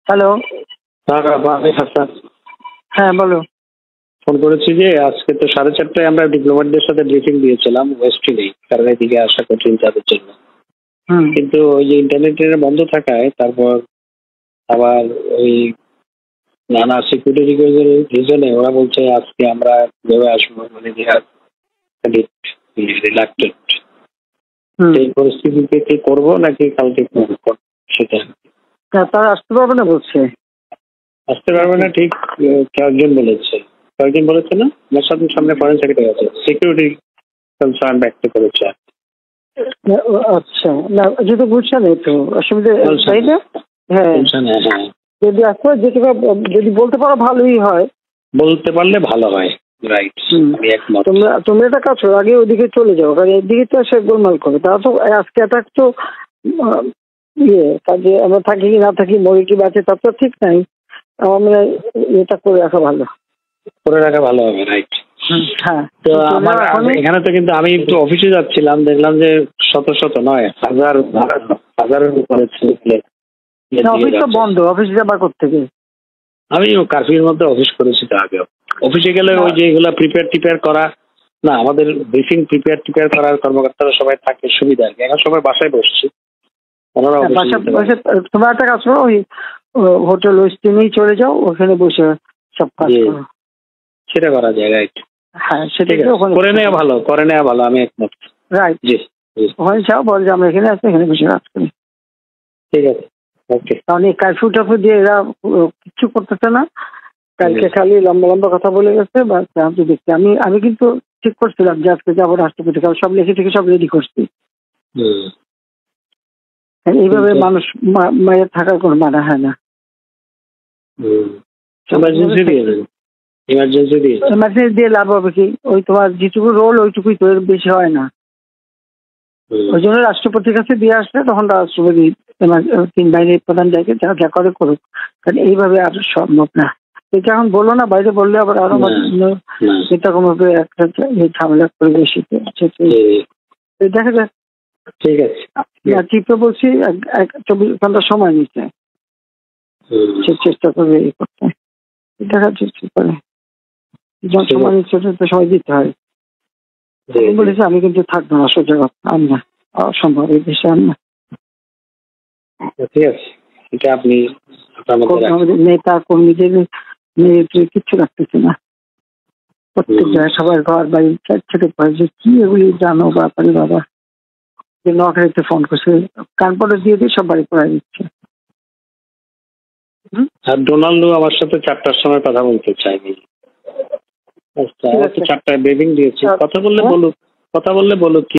Hello. আমি হাসান হ্যাঁ, বলো। ফোন করেছি যে আজকে তো 4:30টায় আমরা ডিপ্লোম্যাটদের সাথে ব্রিফিং দিয়েছিলাম ওয়েস্টে নেই, কারণ এদিকে আসা কঠিন তাদের জন্য। হুম। কিন্তু ওই যে ইন্টারনেটের বন্ধ থাকায় তারপর আবার ওই নানা সিকিউরিটি রিজনে ওরা বলছে আজকে আমরা ভেবে আসবো, মানে রিলাক্টেড। এই পরিস্থিতিতে কি করবো নাকি কালকে করবো সেটা তারা আসতে পারবে না বলছে। আসতে পারবে না ঠিক কয়েকজন বলেছে। কয়েকজন বলেছে না, আমার সামনে ফরেন সেক্রেটারি আছে, সিকিউরিটি কনসার্ন ব্যক্ত করেছে। আচ্ছা, না যেহেতু বুঝছে না তো অসুবিধা, তাই না? হ্যাঁ, হ্যাঁ, যদি আসতে যেটুকু যদি বলতে পারো ভালোই হয়। বলতে পারলে ভালো হয়, রাইট। আমি একমত। তোমরা একটা কাজ করো, আগে ওইদিকে চলে যাও, কারণ এদিকে তো সে গোলমাল করে। তারা তো আজকে অ্যাটাক তো কাজে আমরা থাকি কি না থাকি, মরে কি বাঁচে তার তো ঠিক নাই। আমরা এটা করে রাখা ভালো, করে রাখা ভালো হবে, রাইট। হ্যাঁ। তো আমার এখানে তো কিন্তু আমি একটু অফিসে যাচ্ছিলাম, দেখলাম যে শত শত নয় হাজারের উপরে অফিস তো বন্ধ, অফিস যাবার কোত্থেকে? আমি কার্ফিউর মধ্যে অফিস করেছি তো আগেও। অফিসে গেলে ওই যে এগুলা প্রিপেয়ার করা না, আমাদের ব্রিফিং প্রিপেয়ার করার কর্মকর্তারা সবাই থাকে, সুবিধা আর কি। এখন সবাই বাসায় বসছি, তোমরা একটা কাজ করো, ওই হোটেল ওয়েস্টিনেই চলে যাও, ওখানে বসে সব কাজ করো। সেটা করা যায়, রাইট। হ্যাঁ, সেটা করে নেওয়া ভালো, আমি একমত। রাইট, জি, ওখানে যাও, বল যে আমরা এখানে আছি, এখানে বসে কাজ করি। ঠিক আছে, ওকে। কারণ এই কারফিউ টাফিউ দিয়ে এরা কিচ্ছু করতেছে না। কালকে খালি লম্বা লম্বা কথা বলে গেছে, বা দেখছি আমি কিন্তু ঠিক করছিলাম যে আজকে যাবো রাষ্ট্রপতি, কারণ সব লিখে থেকে সব রেডি করছি। এইভাবে মানুষ মায়ের থাকার কোনো মানা হয় না। ইমার্জেন্সি দিয়ে লাভ হবে কি? ওই তোমার যেটুকু রোল ওইটুকুই তো, এর বেশি হয় না। ওই জন্য রাষ্ট্রপতির কাছে দিয়ে আসলে তখন রাষ্ট্রপতি 3 বাহিনীর প্রধান জায়গায় যা করে করুক, কারণ এইভাবে আর সম্ভব না। এটা এখন বললো না, বাইরে বললে আবার আরো এটা কমবে, একটা ঝামেলা করে বেশি। দেখা যাক, ঠিক আছে। চিফকে বলছি 24 ঘন্টা সময় নিচ্ছে, সে চেষ্টা করবে এই করতে। দেখা যাচ্ছে কি করে, যখন সময় নিচ্ছে সময় দিতে হয়। বলেছে আমি কিন্তু থাকবো না, সোজা কথা, আমরা অসম্ভব এই দেশে আমরা। ঠিক আছে, এটা আপনি নেতা কর্মীদের কিচ্ছু রাখতেছে না। প্রত্যেক জায়গায় সবার ঘর বাড়ি ছেড়ে পড়েছে। কি এগুলি জানো ব্যাপারে বাবা, যে নখারিতে ফোন করছে, কানপড়ে দিয়ে দিয়ে সব বাড়ি পড়াই দিচ্ছে। আর ডোনাল্ডো আমার সাথে 4টার সময় কথা বলতে চাইনি। আচ্ছা, 4টায় ব্রিফিং দিয়েছি। কথা বললে বলুক কি